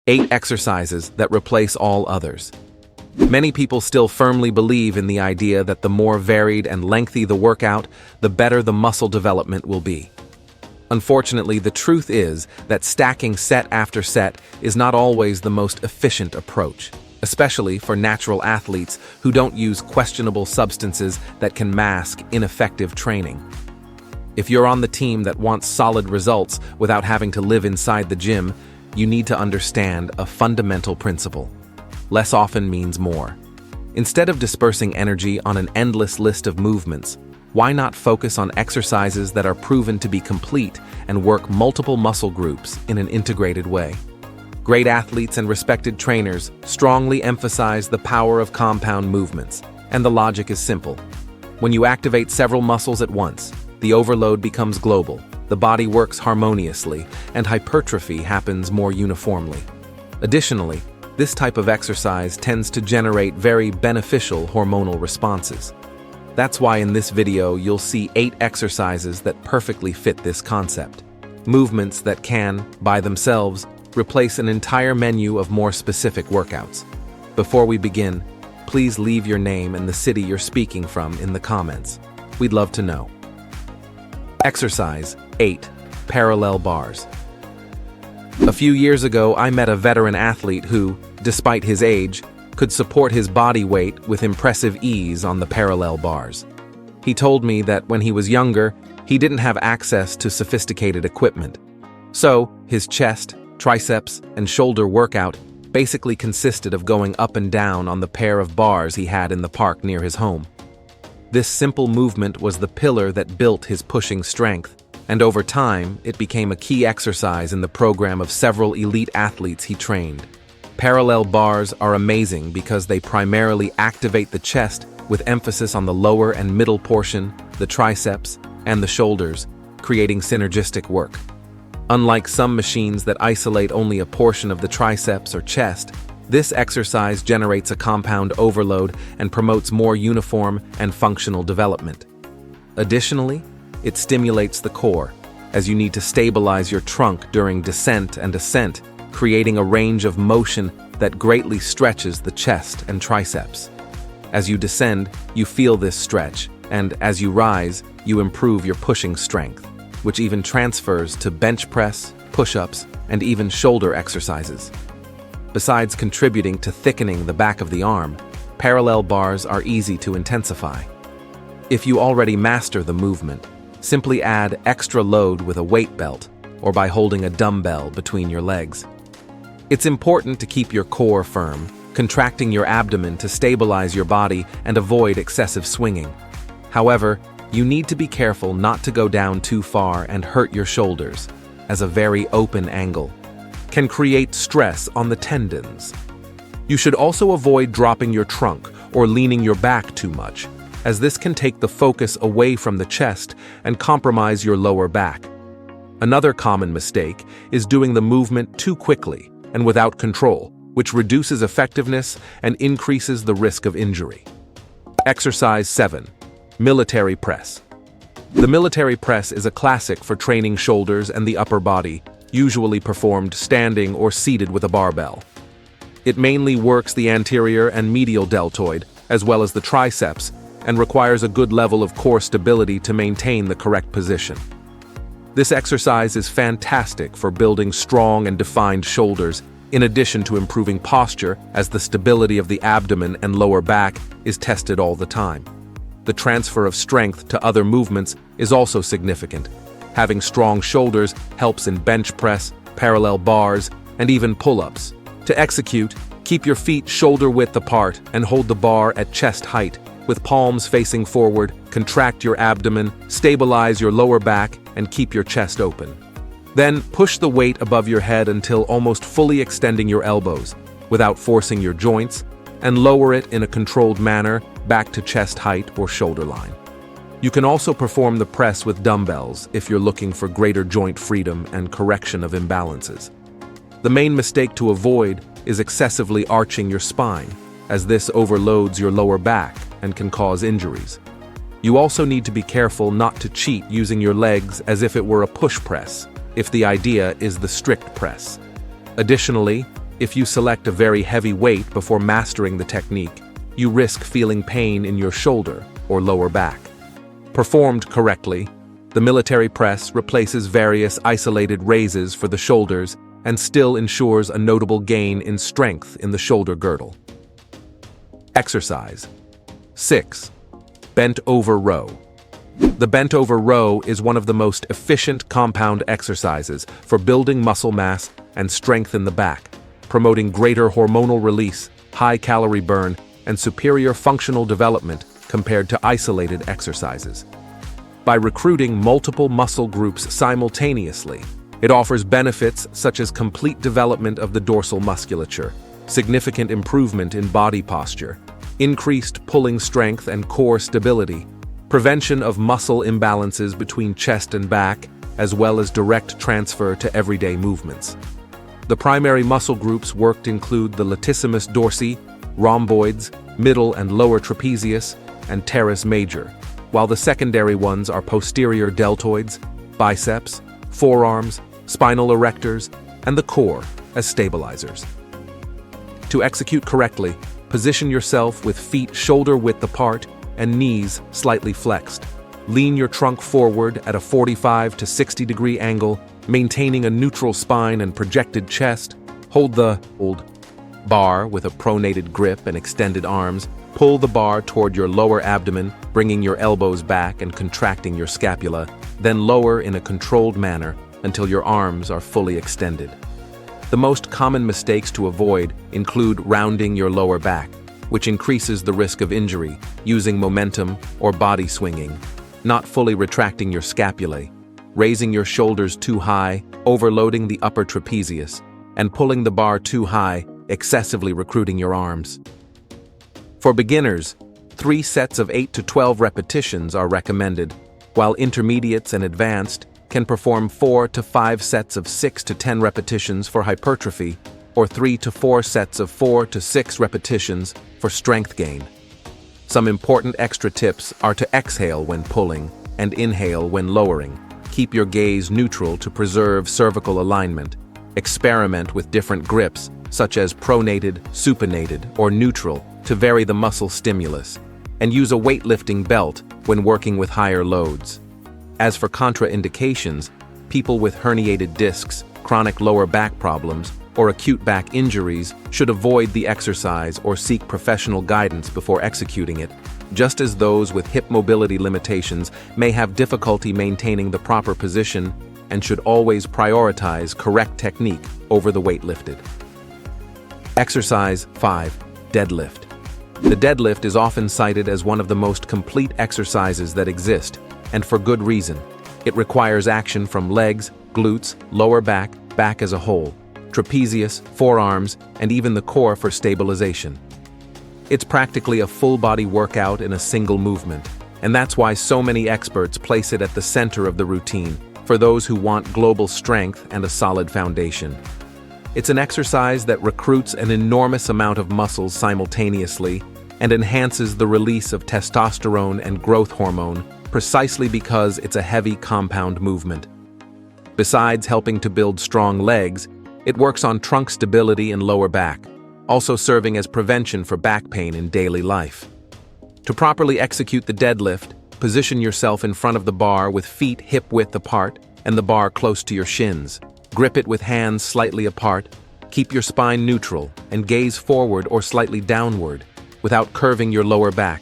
8 exercises that replace all others. Many people still firmly believe in the idea that the more varied and lengthy the workout, the better the muscle development will be. Unfortunately, the truth is that stacking set after set is not always the most efficient approach, especially for natural athletes who don't use questionable substances that can mask ineffective training. If you're on the team that wants solid results without having to live inside the gym, you need to understand a fundamental principle. Less often means more. Instead of dispersing energy on an endless list of movements, why not focus on exercises that are proven to be complete and work multiple muscle groups in an integrated way? Great athletes and respected trainers strongly emphasize the power of compound movements, and the logic is simple. When you activate several muscles at once, the overload becomes global, the body works harmoniously, and hypertrophy happens more uniformly. Additionally, this type of exercise tends to generate very beneficial hormonal responses. That's why in this video you'll see 8 exercises that perfectly fit this concept. Movements that can, by themselves, replace an entire menu of more specific workouts. Before we begin, please leave your name and the city you're speaking from in the comments. We'd love to know. Exercise 8. Parallel bars. A few years ago, I met a veteran athlete who, despite his age, could support his body weight with impressive ease on the parallel bars. He told me that when he was younger, he didn't have access to sophisticated equipment. So, his chest, triceps, and shoulder workout basically consisted of going up and down on the pair of bars he had in the park near his home. This simple movement was the pillar that built his pushing strength, and over time, it became a key exercise in the program of several elite athletes he trained. Parallel bars are amazing because they primarily activate the chest with emphasis on the lower and middle portion, the triceps, and the shoulders, creating synergistic work. Unlike some machines that isolate only a portion of the triceps or chest, this exercise generates a compound overload and promotes more uniform and functional development. Additionally, it stimulates the core, as you need to stabilize your trunk during descent and ascent, creating a range of motion that greatly stretches the chest and triceps. As you descend, you feel this stretch, and as you rise, you improve your pushing strength, which even transfers to bench press, push-ups, and even shoulder exercises. Besides contributing to thickening the back of the arm, parallel bars are easy to intensify. If you already master the movement, simply add extra load with a weight belt or by holding a dumbbell between your legs. It's important to keep your core firm, contracting your abdomen to stabilize your body and avoid excessive swinging. However, you need to be careful not to go down too far and hurt your shoulders, as a very open angle can create stress on the tendons. You should also avoid dropping your trunk or leaning your back too much, as this can take the focus away from the chest and compromise your lower back. Another common mistake is doing the movement too quickly and without control, which reduces effectiveness and increases the risk of injury. Exercise 7. Military press. The military press is a classic for training shoulders and the upper body, usually performed standing or seated with a barbell. It mainly works the anterior and medial deltoid, as well as the triceps, and requires a good level of core stability to maintain the correct position. This exercise is fantastic for building strong and defined shoulders, in addition to improving posture, as the stability of the abdomen and lower back is tested all the time. The transfer of strength to other movements is also significant. Having strong shoulders helps in bench press, parallel bars, and even pull-ups. To execute, keep your feet shoulder-width apart and hold the bar at chest height. With palms facing forward, contract your abdomen, stabilize your lower back, and keep your chest open. Then push the weight above your head until almost fully extending your elbows, without forcing your joints, and lower it in a controlled manner back to chest height or shoulder line. You can also perform the press with dumbbells if you're looking for greater joint freedom and correction of imbalances. The main mistake to avoid is excessively arching your spine, as this overloads your lower back and can cause injuries. You also need to be careful not to cheat using your legs as if it were a push press, if the idea is the strict press. Additionally, If you select a very heavy weight before mastering the technique, you risk feeling pain in your shoulder or lower back. Performed correctly, the military press replaces various isolated raises for the shoulders and still ensures a notable gain in strength in the shoulder girdle. Exercise 6. Bent over row. The bent over row is one of the most efficient compound exercises for building muscle mass and strength in the back, promoting greater hormonal release, high calorie burn, and superior functional development compared to isolated exercises. By recruiting multiple muscle groups simultaneously, it offers benefits such as complete development of the dorsal musculature, significant improvement in body posture, increased pulling strength and core stability, prevention of muscle imbalances between chest and back, as well as direct transfer to everyday movements. The primary muscle groups worked include the latissimus dorsi, rhomboids, middle and lower trapezius, and teres major, while the secondary ones are posterior deltoids, biceps, forearms, spinal erectors, and the core as stabilizers. To execute correctly, position yourself with feet shoulder-width apart and knees slightly flexed. Lean your trunk forward at a 45 to 60 degree angle, maintaining a neutral spine and projected chest. Hold the bar with a pronated grip and extended arms. Pull the bar toward your lower abdomen, bringing your elbows back and contracting your scapula, then lower in a controlled manner until your arms are fully extended. The most common mistakes to avoid include rounding your lower back, which increases the risk of injury, using momentum or body swinging, not fully retracting your scapulae, raising your shoulders too high, overloading the upper trapezius, and pulling the bar too high, excessively recruiting your arms. For beginners, 3 sets of 8 to 12 repetitions are recommended, while intermediates and advanced can perform 4 to 5 sets of 6 to 10 repetitions for hypertrophy, or 3 to 4 sets of 4 to 6 repetitions for strength gain. Some important extra tips are to exhale when pulling and inhale when lowering. Keep your gaze neutral to preserve cervical alignment. Experiment with different grips, such as pronated, supinated, or neutral, to vary the muscle stimulus, and use a weightlifting belt when working with higher loads. As for contraindications, people with herniated discs, chronic lower back problems, or acute back injuries should avoid the exercise or seek professional guidance before executing it, just as those with hip mobility limitations may have difficulty maintaining the proper position and should always prioritize correct technique over the weight lifted. Exercise 5. Deadlift. The deadlift is often cited as one of the most complete exercises that exist, and for good reason. It requires action from legs, glutes, lower back, back as a whole, trapezius, forearms, and even the core for stabilization. It's practically a full-body workout in a single movement, and that's why so many experts place it at the center of the routine for those who want global strength and a solid foundation. It's an exercise that recruits an enormous amount of muscles simultaneously and enhances the release of testosterone and growth hormone precisely because it's a heavy compound movement. Besides helping to build strong legs, it works on trunk stability and lower back, also serving as prevention for back pain in daily life. To properly execute the deadlift, position yourself in front of the bar with feet hip-width apart and the bar close to your shins. Grip it with hands slightly apart, keep your spine neutral, and gaze forward or slightly downward without curving your lower back.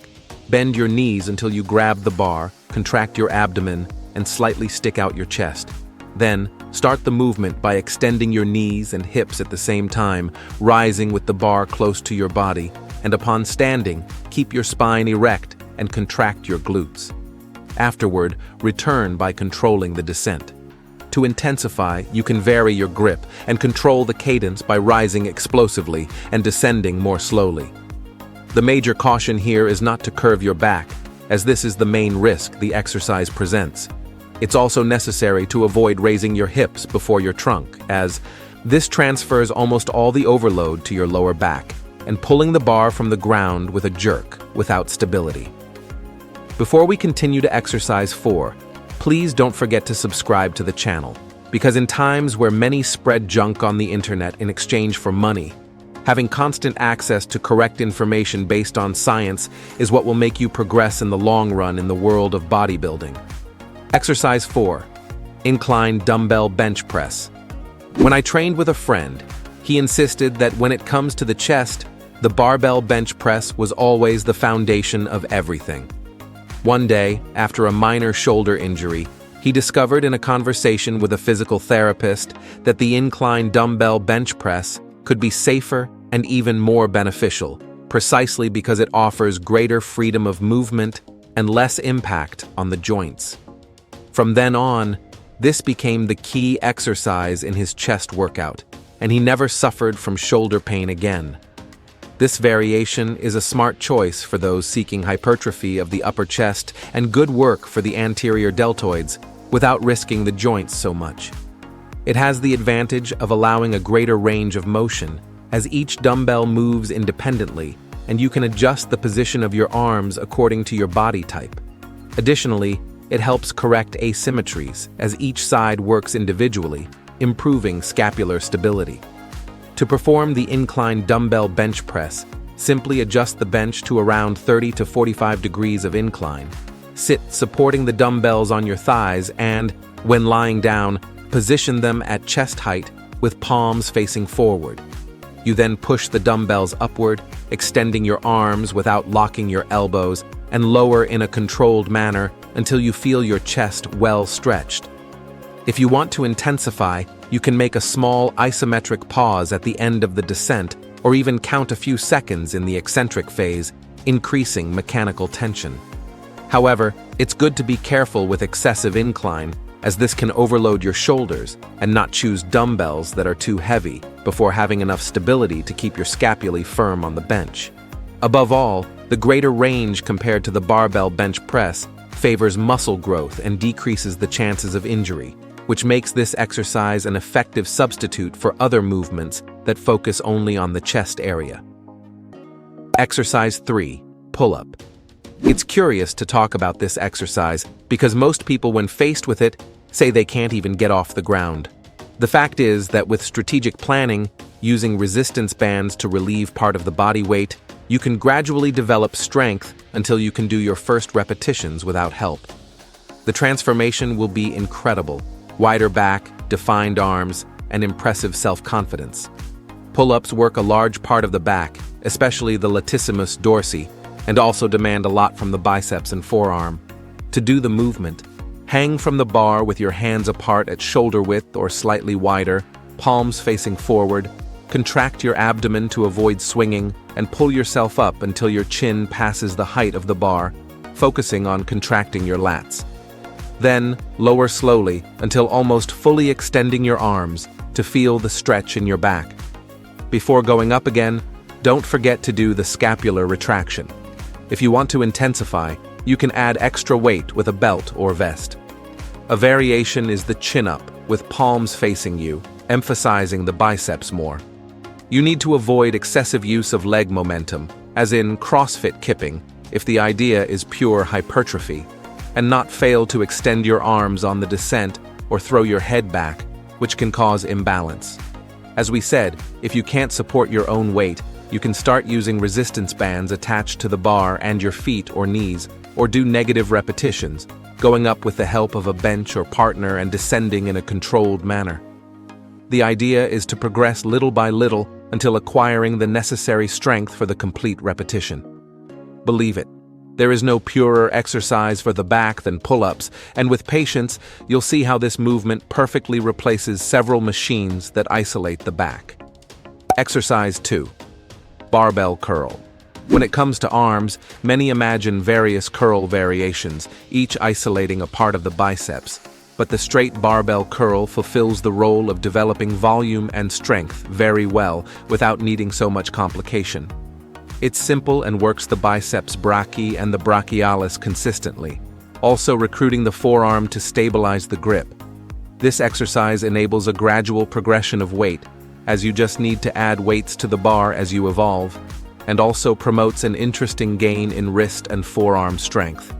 Bend your knees until you grab the bar, contract your abdomen, and slightly stick out your chest. Then, start the movement by extending your knees and hips at the same time, rising with the bar close to your body, and upon standing, keep your spine erect and contract your glutes. Afterward, return by controlling the descent. To intensify, you can vary your grip and control the cadence by rising explosively and descending more slowly. The major caution here is not to curve your back, as this is the main risk the exercise presents. It's also necessary to avoid raising your hips before your trunk, as this transfers almost all the overload to your lower back and pulling the bar from the ground with a jerk without stability. Before we continue to exercise 4, please don't forget to subscribe to the channel. because in times where many spread junk on the internet in exchange for money, having constant access to correct information based on science is what will make you progress in the long run in the world of bodybuilding. Exercise 4. Incline dumbbell bench press. When I trained with a friend, he insisted that when it comes to the chest, the barbell bench press was always the foundation of everything. One day, after a minor shoulder injury, he discovered in a conversation with a physical therapist that the incline dumbbell bench press could be safer and even more beneficial, precisely because it offers greater freedom of movement and less impact on the joints. From then on, this became the key exercise in his chest workout, and he never suffered from shoulder pain again. This variation is a smart choice for those seeking hypertrophy of the upper chest and good work for the anterior deltoids without risking the joints so much. It has the advantage of allowing a greater range of motion, as each dumbbell moves independently, and you can adjust the position of your arms according to your body type. Additionally, it helps correct asymmetries, as each side works individually, improving scapular stability. To perform the incline dumbbell bench press, simply adjust the bench to around 30 to 45 degrees of incline. Sit supporting the dumbbells on your thighs and, when lying down, position them at chest height with palms facing forward. You then push the dumbbells upward, extending your arms without locking your elbows, and lower in a controlled manner until you feel your chest well stretched. If you want to intensify, you can make a small isometric pause at the end of the descent or even count a few seconds in the eccentric phase, increasing mechanical tension. However, it's good to be careful with excessive incline, as this can overload your shoulders, and not choose dumbbells that are too heavy before having enough stability to keep your scapulae firm on the bench. Above all, the greater range compared to the barbell bench press favors muscle growth and decreases the chances of injury, which makes this exercise an effective substitute for other movements that focus only on the chest area. Exercise 3. Pull-up. It's curious to talk about this exercise because most people, when faced with it, say they can't even get off the ground. The fact is that with strategic planning, using resistance bands to relieve part of the body weight, you can gradually develop strength until you can do your first repetitions without help. The transformation will be incredible: wider back, defined arms, and impressive self-confidence. Pull-ups work a large part of the back, especially the latissimus dorsi, and also demand a lot from the biceps and forearm. To do the movement, hang from the bar with your hands apart at shoulder width or slightly wider, palms facing forward. Contract your abdomen to avoid swinging, and pull yourself up until your chin passes the height of the bar, focusing on contracting your lats. Then, lower slowly until almost fully extending your arms to feel the stretch in your back. Before going up again, don't forget to do the scapular retraction. If you want to intensify, you can add extra weight with a belt or vest. A variation is the chin-up, with palms facing you, emphasizing the biceps more. You need to avoid excessive use of leg momentum, as in CrossFit kipping, if the idea is pure hypertrophy, and not fail to extend your arms on the descent or throw your head back, which can cause imbalance. As we said, if you can't support your own weight, you can start using resistance bands attached to the bar and your feet or knees, or do negative repetitions, going up with the help of a bench or partner and descending in a controlled manner. The idea is to progress little by little until acquiring the necessary strength for the complete repetition. Believe it, there is no purer exercise for the back than pull-ups, and with patience, you'll see how this movement perfectly replaces several machines that isolate the back. Exercise 2. Barbell curl. When it comes to arms, many imagine various curl variations, each isolating a part of the biceps. But the straight barbell curl fulfills the role of developing volume and strength very well without needing so much complication. It's simple and works the biceps brachii and the brachialis consistently, also recruiting the forearm to stabilize the grip. This exercise enables a gradual progression of weight, as you just need to add weights to the bar as you evolve, and also promotes an interesting gain in wrist and forearm strength.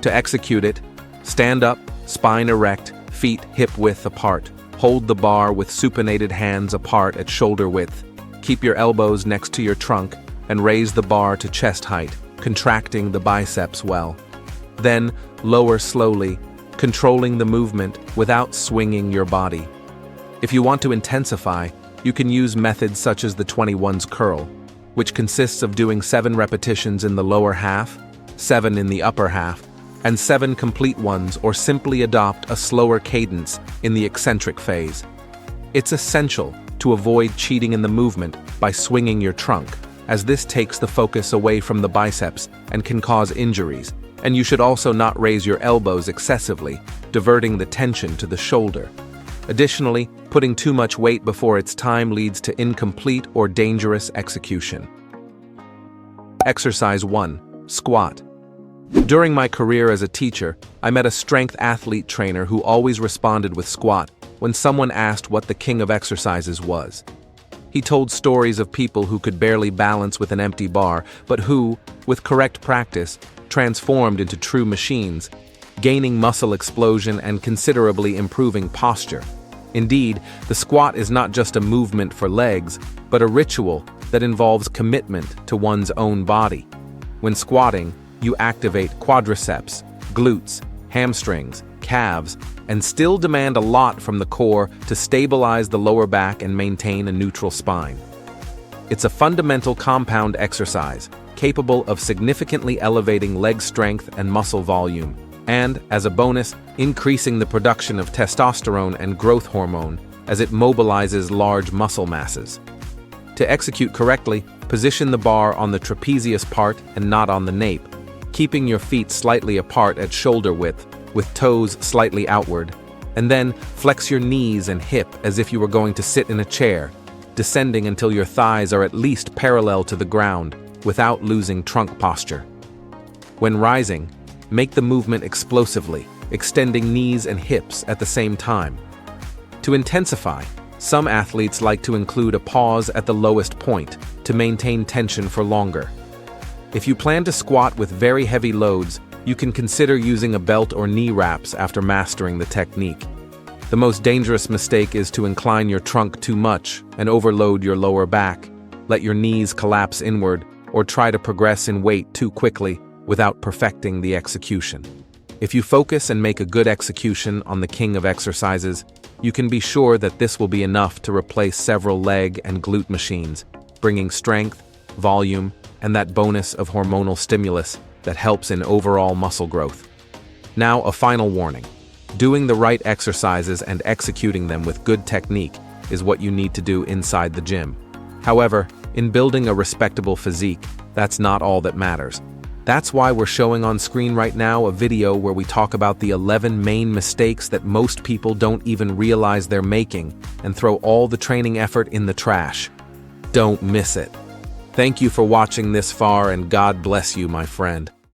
To execute it, stand up, spine erect, feet hip-width apart. Hold the bar with supinated hands apart at shoulder width. Keep your elbows next to your trunk and raise the bar to chest height, contracting the biceps well. Then, lower slowly, controlling the movement without swinging your body. If you want to intensify, you can use methods such as the 21's curl, which consists of doing 7 repetitions in the lower half, 7 in the upper half, and 7 complete ones, or simply adopt a slower cadence in the eccentric phase. It's essential to avoid cheating in the movement by swinging your trunk, as this takes the focus away from the biceps and can cause injuries, and you should also not raise your elbows excessively, diverting the tension to the shoulder. Additionally, putting too much weight before its time leads to incomplete or dangerous execution. Exercise 1. Squat. During my career as a teacher, I met a strength athlete trainer who always responded with squat when someone asked what the king of exercises was. He told stories of people who could barely balance with an empty bar, but who, with correct practice, transformed into true machines, gaining muscle explosion and considerably improving posture. Indeed, the squat is not just a movement for legs, but a ritual that involves commitment to one's own body. When squatting, you activate quadriceps, glutes, hamstrings, calves, and still demand a lot from the core to stabilize the lower back and maintain a neutral spine. It's a fundamental compound exercise, capable of significantly elevating leg strength and muscle volume, and, as a bonus, increasing the production of testosterone and growth hormone as it mobilizes large muscle masses. To execute correctly, position the bar on the trapezius part and not on the nape, keeping your feet slightly apart at shoulder width, with toes slightly outward, and then flex your knees and hip as if you were going to sit in a chair, descending until your thighs are at least parallel to the ground, without losing trunk posture. When rising, make the movement explosively, extending knees and hips at the same time. To intensify, some athletes like to include a pause at the lowest point to maintain tension for longer. If you plan to squat with very heavy loads, you can consider using a belt or knee wraps after mastering the technique. The most dangerous mistake is to incline your trunk too much and overload your lower back, let your knees collapse inward, or try to progress in weight too quickly without perfecting the execution. If you focus and make a good execution on the king of exercises, you can be sure that this will be enough to replace several leg and glute machines, bringing strength, volume, and that bonus of hormonal stimulus that helps in overall muscle growth. Now, a final warning. Doing the right exercises and executing them with good technique is what you need to do inside the gym. However, in building a respectable physique, that's not all that matters. That's why we're showing on screen right now a video where we talk about the 11 main mistakes that most people don't even realize they're making and throw all the training effort in the trash. Don't miss it. Thank you for watching this far, and God bless you, my friend.